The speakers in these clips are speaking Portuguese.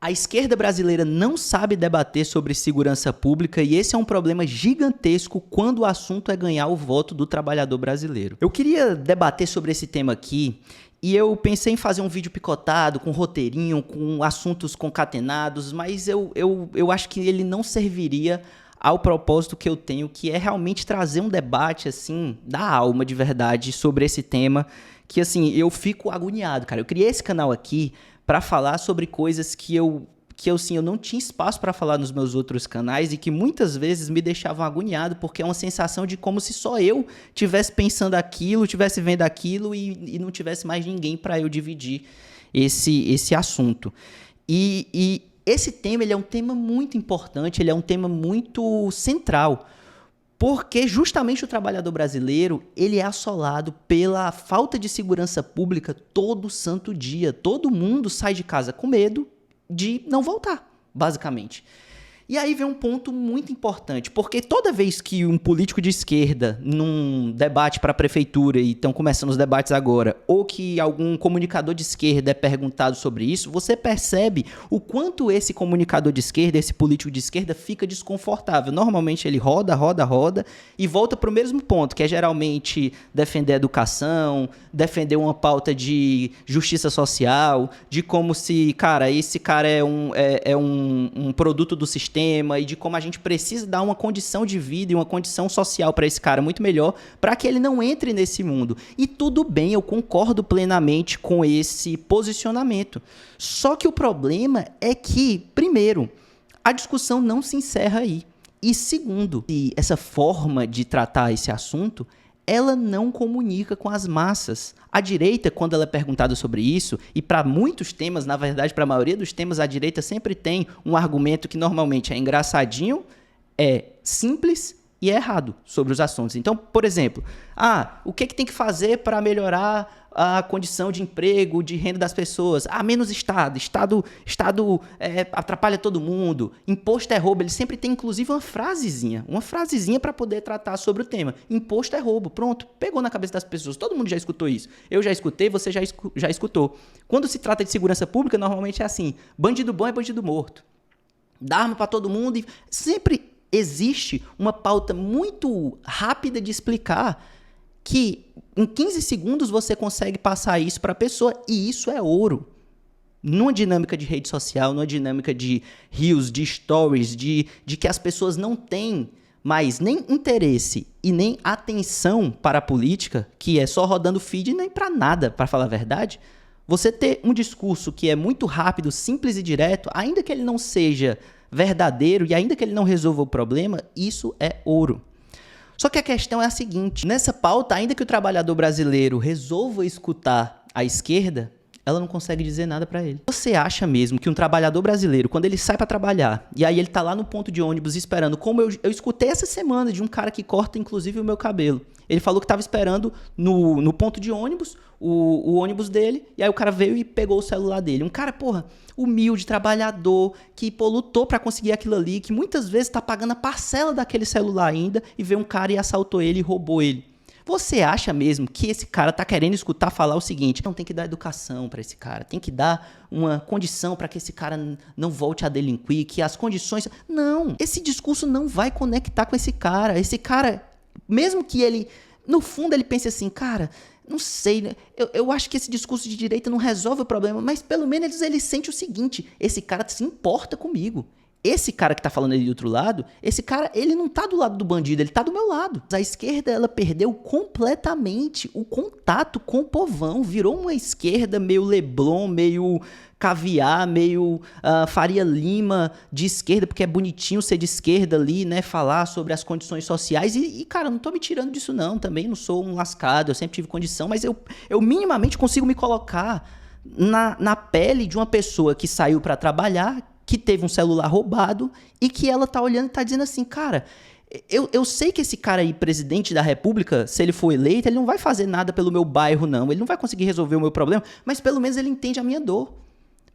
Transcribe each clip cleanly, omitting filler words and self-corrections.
A esquerda brasileira não sabe debater sobre segurança pública e esse é um problema gigantesco quando o assunto é ganhar o voto do trabalhador brasileiro. Eu queria debater sobre esse tema aqui e eu pensei em fazer um vídeo picotado, com roteirinho, com assuntos concatenados, mas eu acho que ele não serviria ao propósito que eu tenho, que é realmente trazer um debate, assim, da alma de verdade sobre esse tema, que, assim, eu fico agoniado, cara. Eu criei esse canal aqui para falar sobre coisas que eu não tinha espaço para falar nos meus outros canais e que muitas vezes me deixavam agoniado, porque é uma sensação de como se só eu tivesse pensando aquilo, tivesse vendo aquilo e não tivesse mais ninguém para eu dividir esse assunto. E esse tema, ele é um tema muito importante, ele é um tema muito central, porque justamente o trabalhador brasileiro, ele é assolado pela falta de segurança pública todo santo dia. Todo mundo sai de casa com medo de não voltar, basicamente. E aí vem um ponto muito importante, porque toda vez que um político de esquerda, num debate para a prefeitura, e estão começando os debates agora, ou que algum comunicador de esquerda é perguntado sobre isso, você percebe o quanto esse comunicador de esquerda, esse político de esquerda, fica desconfortável. Normalmente ele roda e volta para o mesmo ponto, que é geralmente defender a educação, defender uma pauta de justiça social, de como se, cara, esse cara é um produto do sistema, e de como a gente precisa dar uma condição de vida e uma condição social para esse cara muito melhor, para que ele não entre nesse mundo. E tudo bem, eu concordo plenamente com esse posicionamento. Só que o problema é que, primeiro, a discussão não se encerra aí. E segundo, essa forma de tratar esse assunto, ela não comunica com as massas. A direita, quando ela é perguntada sobre isso, e para muitos temas, na verdade, para a maioria dos temas, a direita sempre tem um argumento que normalmente é engraçadinho, é simples e é errado sobre os assuntos. Então, por exemplo, o que tem que fazer para melhorar a condição de emprego, de renda das pessoas? Menos Estado. Estado atrapalha todo mundo. Imposto é roubo. Ele sempre tem, inclusive, uma frasezinha para poder tratar sobre o tema. Imposto é roubo. Pronto. Pegou na cabeça das pessoas. Todo mundo já escutou isso. Eu já escutei, você já escutou. Quando se trata de segurança pública, normalmente é assim: bandido bom é bandido morto. Dá arma para todo mundo e sempre existe uma pauta muito rápida de explicar que em 15 segundos você consegue passar isso para a pessoa, e isso é ouro. Numa dinâmica de rede social, numa dinâmica de reels, de stories, de que as pessoas não têm mais nem interesse e nem atenção para a política, que é só rodando feed e nem para nada, para falar a verdade, você ter um discurso que é muito rápido, simples e direto, ainda que ele não seja verdadeiro e ainda que ele não resolva o problema, isso é ouro. Só que a questão é a seguinte: nessa pauta, ainda que o trabalhador brasileiro resolva escutar a esquerda, ela não consegue dizer nada para ele. Você acha mesmo que um trabalhador brasileiro, quando ele sai para trabalhar, e aí ele tá lá no ponto de ônibus esperando, como eu escutei essa semana de um cara que corta inclusive o meu cabelo, ele falou que estava esperando no ponto de ônibus, o ônibus dele, e aí o cara veio e pegou o celular dele. Um cara, humilde, trabalhador, que lutou para conseguir aquilo ali, que muitas vezes está pagando a parcela daquele celular ainda, e veio um cara e assaltou ele e roubou ele. Você acha mesmo que esse cara tá querendo escutar falar o seguinte: não, tem que dar educação para esse cara, tem que dar uma condição para que esse cara não volte a delinquir, que as condições... Não, esse discurso não vai conectar com esse cara. Esse cara, mesmo que ele, no fundo, ele pense assim, cara, não sei, né? Eu acho que esse discurso de direita não resolve o problema, mas pelo menos ele sente o seguinte: esse cara se importa comigo. Esse cara que tá falando ali do outro lado, esse cara, ele não tá do lado do bandido, ele tá do meu lado. A esquerda, ela perdeu completamente o contato com o povão, virou uma esquerda meio Leblon, meio caviar, meio Faria Lima de esquerda, porque é bonitinho ser de esquerda ali, né, falar sobre as condições sociais e cara, não tô me tirando disso não, também não sou um lascado, eu sempre tive condição, mas eu minimamente consigo me colocar na pele de uma pessoa que saiu para trabalhar, que teve um celular roubado e que ela tá olhando e tá dizendo assim, cara, eu sei que esse cara aí, presidente da república, se ele for eleito, ele não vai fazer nada pelo meu bairro, não. Ele não vai conseguir resolver o meu problema, mas pelo menos ele entende a minha dor.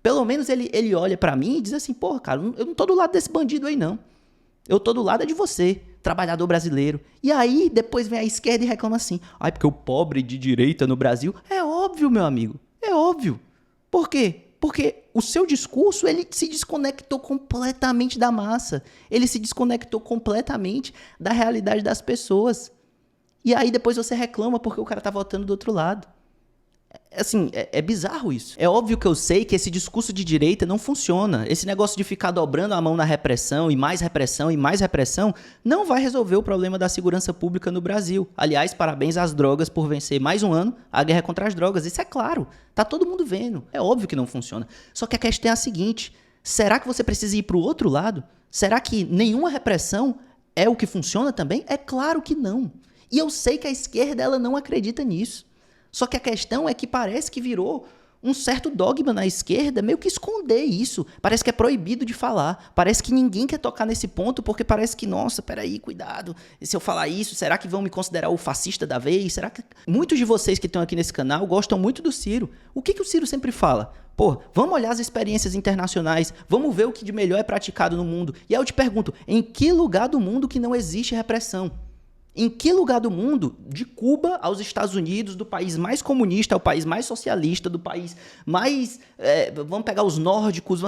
Pelo menos ele olha pra mim e diz assim, porra, cara, eu não tô do lado desse bandido aí, não. Eu tô do lado de você, trabalhador brasileiro. E aí, depois vem a esquerda e reclama assim, porque o pobre de direita no Brasil... É óbvio, meu amigo, é óbvio. Por quê? Porque o seu discurso, ele se desconectou completamente da massa. Ele se desconectou completamente da realidade das pessoas. E aí depois você reclama porque o cara tá votando do outro lado. Assim, é bizarro isso. É óbvio que eu sei que esse discurso de direita não funciona. Esse negócio de ficar dobrando a mão na repressão e mais repressão e mais repressão não vai resolver o problema da segurança pública no Brasil. Aliás, parabéns às drogas por vencer mais um ano a guerra contra as drogas. Isso é claro. Tá todo mundo vendo. É óbvio que não funciona. Só que a questão é a seguinte: será que você precisa ir pro outro lado? Será que nenhuma repressão é o que funciona também? É claro que não. E eu sei que a esquerda ela não acredita nisso. Só que a questão é que parece que virou um certo dogma na esquerda meio que esconder isso. Parece que é proibido de falar. Parece que ninguém quer tocar nesse ponto porque parece que, nossa, peraí, cuidado. E se eu falar isso, será que vão me considerar o fascista da vez? Será que... Muitos de vocês que estão aqui nesse canal gostam muito do Ciro. O que o Ciro sempre fala? Pô, vamos olhar as experiências internacionais, vamos ver o que de melhor é praticado no mundo. E aí eu te pergunto, em que lugar do mundo que não existe repressão? Em que lugar do mundo, de Cuba aos Estados Unidos, do país mais comunista ao país mais socialista, do país mais... vamos pegar os nórdicos...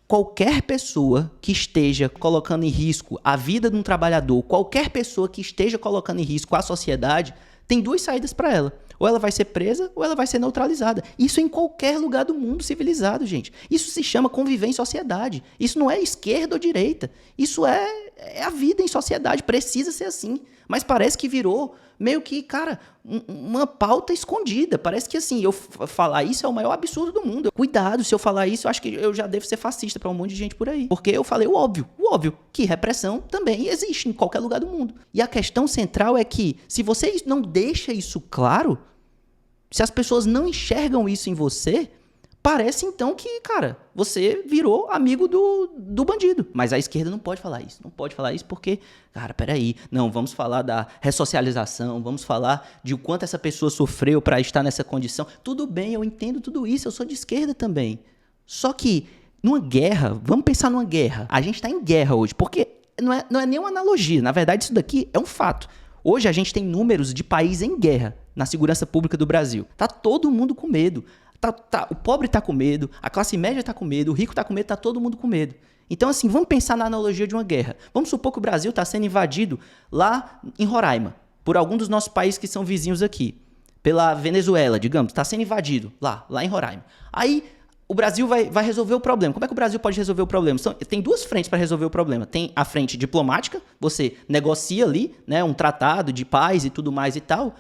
Qualquer pessoa que esteja colocando em risco a vida de um trabalhador, qualquer pessoa que esteja colocando em risco a sociedade, tem duas saídas para ela. Ou ela vai ser presa ou ela vai ser neutralizada. Isso em qualquer lugar do mundo civilizado, gente. Isso se chama conviver em sociedade. Isso não é esquerda ou direita. Isso é a vida em sociedade. Precisa ser assim. Mas parece que virou meio que, cara, uma pauta escondida. Parece que, assim, eu falar isso é o maior absurdo do mundo. Cuidado, se eu falar isso, eu acho que eu já devo ser fascista para um monte de gente por aí. Porque eu falei o óbvio, que repressão também existe em qualquer lugar do mundo. E a questão central é que, se você não deixa isso claro, se as pessoas não enxergam isso em você, parece então que, cara, você virou amigo do bandido. Mas a esquerda não pode falar isso. Não pode falar isso porque, cara, peraí. Não, vamos falar da ressocialização, vamos falar de o quanto essa pessoa sofreu para estar nessa condição. Tudo bem, eu entendo tudo isso, eu sou de esquerda também. Só que, numa guerra, vamos pensar numa guerra. A gente está em guerra hoje, porque não é nem uma analogia. Na verdade, isso daqui é um fato. Hoje a gente tem números de país em guerra na segurança pública do Brasil. Tá todo mundo com medo. O pobre tá com medo, a classe média tá com medo, o rico tá com medo, tá todo mundo com medo. Então, assim, vamos pensar na analogia de uma guerra. Vamos supor que o Brasil está sendo invadido lá em Roraima, por algum dos nossos países que são vizinhos aqui. Pela Venezuela, digamos, está sendo invadido lá em Roraima. Aí o Brasil vai resolver o problema. Como é que o Brasil pode resolver o problema? Tem duas frentes para resolver o problema. Tem a frente diplomática, você negocia ali, né, um tratado de paz e tudo mais e tal.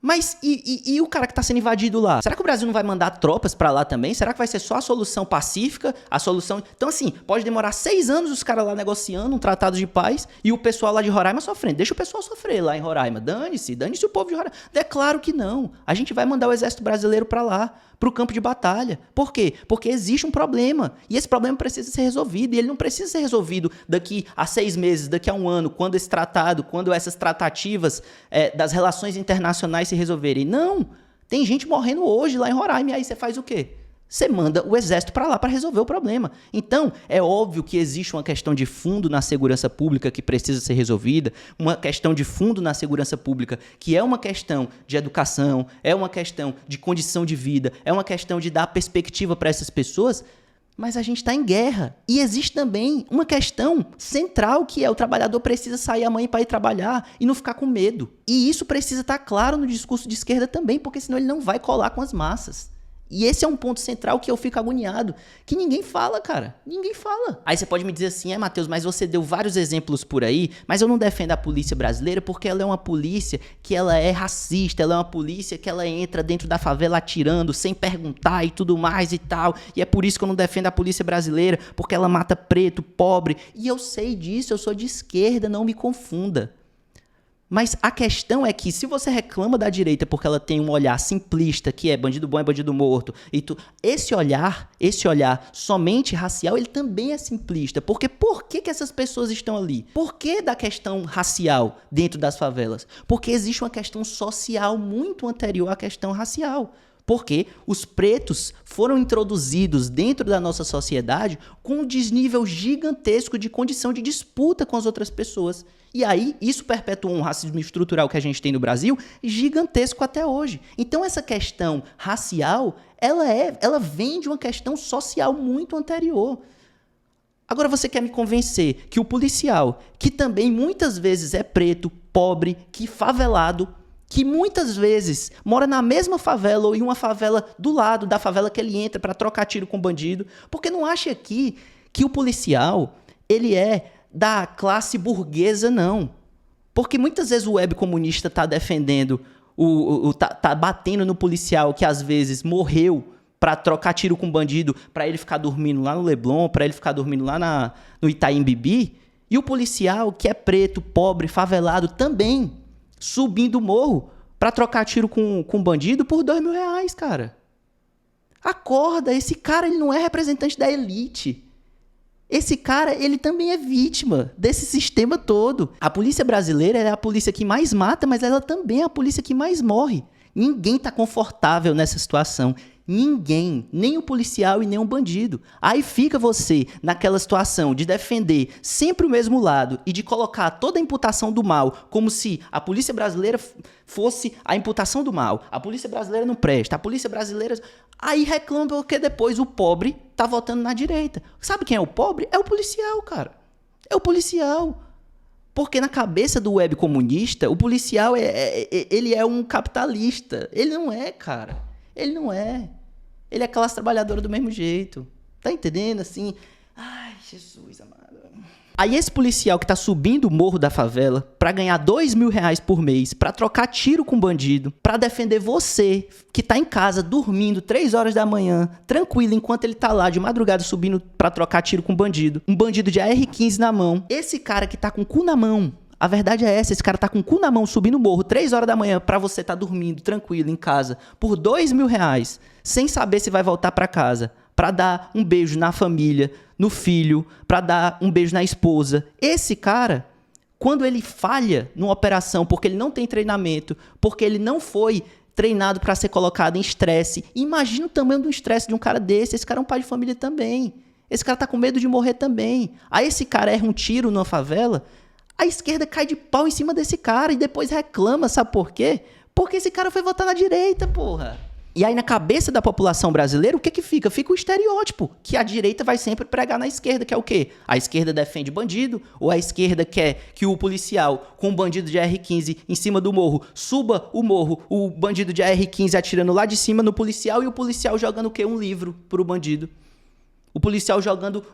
Mas e o cara que está sendo invadido lá? Será que o Brasil não vai mandar tropas para lá também? Será que vai ser só a solução pacífica? A solução... Então, assim, pode demorar 6 anos os caras lá negociando um tratado de paz e o pessoal lá de Roraima sofrendo. Deixa o pessoal sofrer lá em Roraima. Dane-se o povo de Roraima. É claro que não. A gente vai mandar o exército brasileiro para lá, para o campo de batalha. Por quê? Porque existe um problema. E esse problema precisa ser resolvido. E ele não precisa ser resolvido daqui a 6 meses, daqui a 1 ano, quando esse tratado, quando essas tratativas das relações internacionais se resolverem. Não. Tem gente morrendo hoje lá em Roraima. E aí você faz o quê? Você manda o exército para lá para resolver o problema. Então, é óbvio que existe uma questão de fundo na segurança pública que precisa ser resolvida, uma questão de fundo na segurança pública que é uma questão de educação, é uma questão de condição de vida, é uma questão de dar perspectiva para essas pessoas, mas a gente está em guerra. E existe também uma questão central que é o trabalhador precisa sair amanhã para ir trabalhar e não ficar com medo. E isso precisa estar claro no discurso de esquerda também, porque senão ele não vai colar com as massas. E esse é um ponto central que eu fico agoniado, que ninguém fala, cara. Ninguém fala. Aí você pode me dizer assim, Matheus, mas você deu vários exemplos por aí, mas eu não defendo a polícia brasileira porque ela é uma polícia que ela é racista, ela é uma polícia que ela entra dentro da favela atirando sem perguntar e tudo mais e tal. E é por isso que eu não defendo a polícia brasileira, porque ela mata preto, pobre. E eu sei disso, eu sou de esquerda, não me confunda. Mas a questão é que se você reclama da direita porque ela tem um olhar simplista, que é bandido bom é bandido morto, esse olhar somente racial, ele também é simplista. Porque por que essas pessoas estão ali? Por que da questão racial dentro das favelas? Porque existe uma questão social muito anterior à questão racial. Porque os pretos foram introduzidos dentro da nossa sociedade com um desnível gigantesco de condição de disputa com as outras pessoas. E aí, isso perpetuou um racismo estrutural que a gente tem no Brasil gigantesco até hoje. Então, essa questão racial, ela vem de uma questão social muito anterior. Agora você quer me convencer que o policial, que também muitas vezes é preto, pobre, que favelado, que muitas vezes mora na mesma favela ou em uma favela do lado da favela que ele entra para trocar tiro com bandido, porque não acha aqui que o policial, ele é da classe burguesa, não. Porque muitas vezes o web comunista está defendendo, tá batendo no policial que às vezes morreu para trocar tiro com bandido, para ele ficar dormindo lá no Leblon, para ele ficar dormindo lá no Itaim Bibi, e o policial que é preto, pobre, favelado também, subindo o morro para trocar tiro com bandido por R$2.000, cara. Acorda, esse cara ele não é representante da elite. Esse cara, ele também é vítima desse sistema todo. A polícia brasileira é a polícia que mais mata, mas ela também é a polícia que mais morre. Ninguém tá confortável nessa situação. Ninguém, nem o policial e nem o bandido. Aí fica você naquela situação de defender sempre o mesmo lado e de colocar toda a imputação do mal como se a polícia brasileira fosse a imputação do mal. A polícia brasileira não presta, a polícia brasileira... Aí reclama porque depois o pobre tá votando na direita. Sabe quem é o pobre? É o policial, cara. É o policial. Porque na cabeça do web comunista, o policial ele é um capitalista. Ele não é, cara. Ele não é. Ele é classe trabalhadora do mesmo jeito. Tá entendendo? Assim... Ai, Jesus amado. Aí esse policial que tá subindo o morro da favela pra ganhar R$2.000 por mês, pra trocar tiro com bandido, pra defender você que tá em casa dormindo 3 horas da manhã, tranquilo, enquanto ele tá lá de madrugada subindo pra trocar tiro com bandido, um bandido de AR-15 na mão. Esse cara que tá com o cu na mão, a verdade é essa, esse cara tá com o cu na mão subindo o morro 3 horas da manhã pra você tá dormindo tranquilo em casa por R$2.000, sem saber se vai voltar pra casa, pra dar um beijo na família, no filho, pra dar um beijo na esposa. Esse cara, quando ele falha numa operação porque ele não tem treinamento, porque ele não foi treinado pra ser colocado em estresse, imagina o tamanho do estresse de um cara desse. Esse cara é um pai de família também. Esse cara tá com medo de morrer também. Aí esse cara erra um tiro numa favela, a esquerda cai de pau em cima desse cara e depois reclama, sabe por quê? Porque esse cara foi votar na direita, porra. E aí na cabeça da população brasileira, o que que fica? Fica o estereótipo, que a direita vai sempre pregar na esquerda, que é o quê? A esquerda defende bandido, ou a esquerda quer que o policial com um bandido de AR-15 em cima do morro, suba o morro, o bandido de AR-15 atirando lá de cima no policial e o policial jogando o quê? Um livro pro bandido. O policial jogando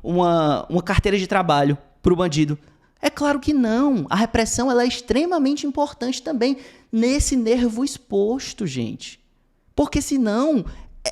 uma carteira de trabalho pro bandido. É claro que não. A repressão ela é extremamente importante também nesse nervo exposto, gente. Porque senão,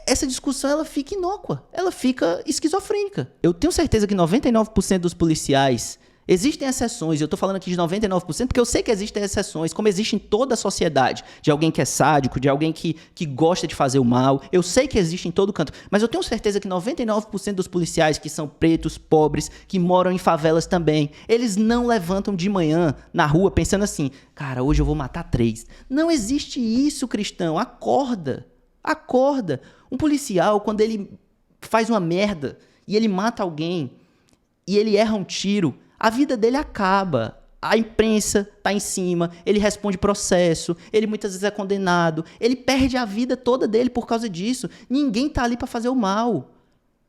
essa discussão ela fica inócua, ela fica esquizofrênica. Eu tenho certeza que 99% dos policiais... Existem exceções, eu tô falando aqui de 99% porque eu sei que existem exceções, como existe em toda a sociedade, de alguém que é sádico, de alguém que gosta de fazer o mal, eu sei que existe em todo canto, mas eu tenho certeza que 99% dos policiais que são pretos, pobres, que moram em favelas também, eles não levantam de manhã na rua pensando assim, cara, hoje eu vou matar 3. Não existe isso, cristão, acorda, acorda. Um policial, quando ele faz uma merda e ele mata alguém e ele erra um tiro, a vida dele acaba. A imprensa tá em cima, ele responde processo, ele muitas vezes é condenado, ele perde a vida toda dele por causa disso. Ninguém tá ali para fazer o mal.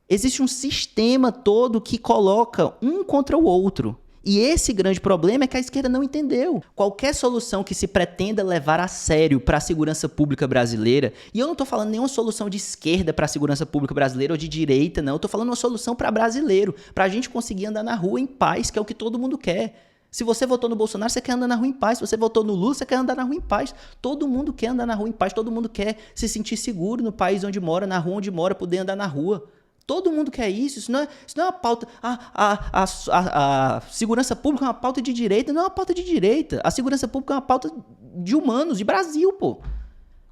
Existe um sistema todo que coloca um contra o outro. E esse grande problema é que a esquerda não entendeu. Qualquer solução que se pretenda levar a sério para a segurança pública brasileira, e eu não estou falando nenhuma solução de esquerda para a segurança pública brasileira ou de direita, não. Eu estou falando uma solução para brasileiro, para a gente conseguir andar na rua em paz, que é o que todo mundo quer. Se você votou no Bolsonaro, você quer andar na rua em paz. Se você votou no Lula, você quer andar na rua em paz. Todo mundo quer andar na rua em paz, todo mundo quer se sentir seguro no país onde mora, na rua onde mora, poder andar na rua. Todo mundo quer isso. Isso não é uma pauta... A segurança pública é uma pauta de direita. Não é uma pauta de direita. A segurança pública é uma pauta de humanos, de Brasil, pô.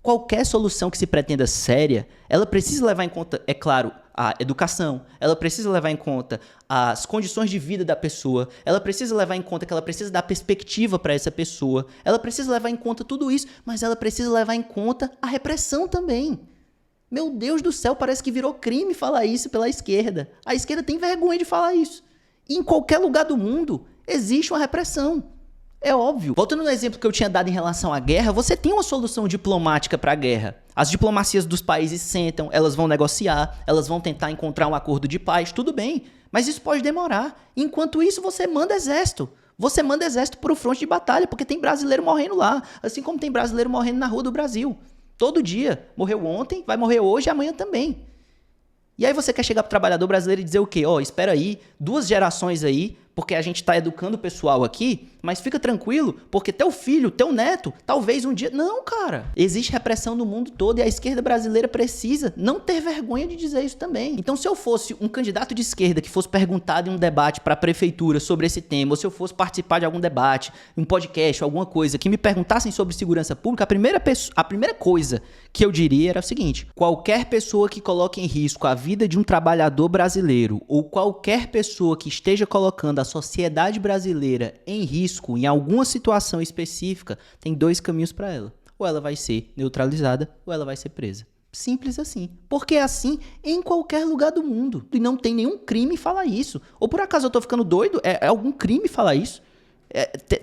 Qualquer solução que se pretenda séria, ela precisa levar em conta, é claro, a educação. Ela precisa levar em conta as condições de vida da pessoa. Ela precisa levar em conta que ela precisa dar perspectiva para essa pessoa. Ela precisa levar em conta tudo isso, mas ela precisa levar em conta a repressão também. Meu Deus do céu, parece que virou crime falar isso pela esquerda. A esquerda tem vergonha de falar isso. E em qualquer lugar do mundo existe uma repressão. É óbvio. Voltando no exemplo que eu tinha dado em relação à guerra, você tem uma solução diplomática para a guerra. As diplomacias dos países sentam, elas vão negociar, elas vão tentar encontrar um acordo de paz, tudo bem, mas isso pode demorar. Enquanto isso, você manda exército. Você manda exército para o fronte de batalha, porque tem brasileiro morrendo lá, assim como tem brasileiro morrendo na rua do Brasil. Todo dia. Morreu ontem, vai morrer hoje e amanhã também. E aí você quer chegar pro trabalhador brasileiro e dizer o quê? Ó, espera aí, 2 gerações aí, porque a gente tá educando o pessoal aqui, mas fica tranquilo, porque teu filho, teu neto, talvez um dia... Não, cara. Existe repressão no mundo todo e a esquerda brasileira precisa não ter vergonha de dizer isso também. Então, se eu fosse um candidato de esquerda que fosse perguntado em um debate pra prefeitura sobre esse tema, ou se eu fosse participar de algum debate, um podcast, alguma coisa, que me perguntassem sobre segurança pública, a primeira coisa que eu diria era o seguinte: qualquer pessoa que coloque em risco a vida de um trabalhador brasileiro ou qualquer pessoa que esteja colocando a sociedade brasileira em risco em alguma situação específica, tem 2 caminhos para ela. Ou ela vai ser neutralizada ou ela vai ser presa. Simples assim. Porque é assim em qualquer lugar do mundo. E não tem nenhum crime falar isso. Ou por acaso eu tô ficando doido? É algum crime falar isso?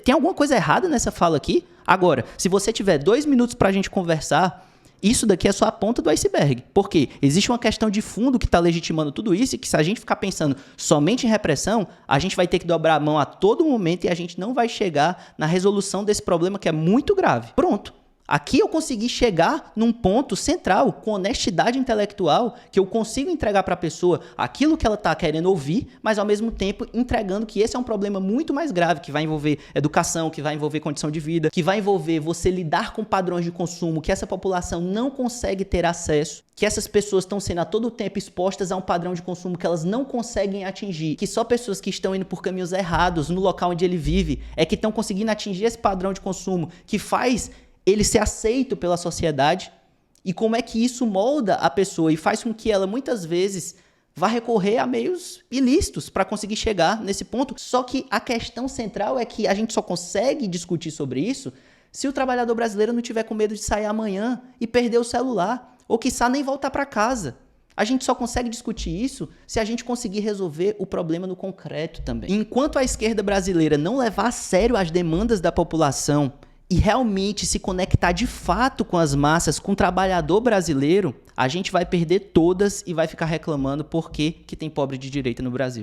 Tem alguma coisa errada nessa fala aqui? Agora, se você tiver 2 minutos pra gente conversar, isso daqui é só a ponta do iceberg. Por quê? Existe uma questão de fundo que está legitimando tudo isso e que se a gente ficar pensando somente em repressão, a gente vai ter que dobrar a mão a todo momento e a gente não vai chegar na resolução desse problema que é muito grave. Pronto. Aqui eu consegui chegar num ponto central, com honestidade intelectual, que eu consigo entregar para a pessoa aquilo que ela está querendo ouvir, mas ao mesmo tempo entregando que esse é um problema muito mais grave, que vai envolver educação, que vai envolver condição de vida, que vai envolver você lidar com padrões de consumo que essa população não consegue ter acesso, que essas pessoas estão sendo a todo tempo expostas a um padrão de consumo que elas não conseguem atingir, que só pessoas que estão indo por caminhos errados no local onde ele vive é que estão conseguindo atingir esse padrão de consumo que faz ele ser aceito pela sociedade, e como é que isso molda a pessoa e faz com que ela muitas vezes vá recorrer a meios ilícitos para conseguir chegar nesse ponto. Só que a questão central é que a gente só consegue discutir sobre isso se o trabalhador brasileiro não tiver com medo de sair amanhã e perder o celular, ou quiçá nem voltar para casa. A gente só consegue discutir isso se a gente conseguir resolver o problema no concreto também. Enquanto a esquerda brasileira não levar a sério as demandas da população e realmente se conectar de fato com as massas, com o trabalhador brasileiro, a gente vai perder todas e vai ficar reclamando por que tem pobre de direita no Brasil.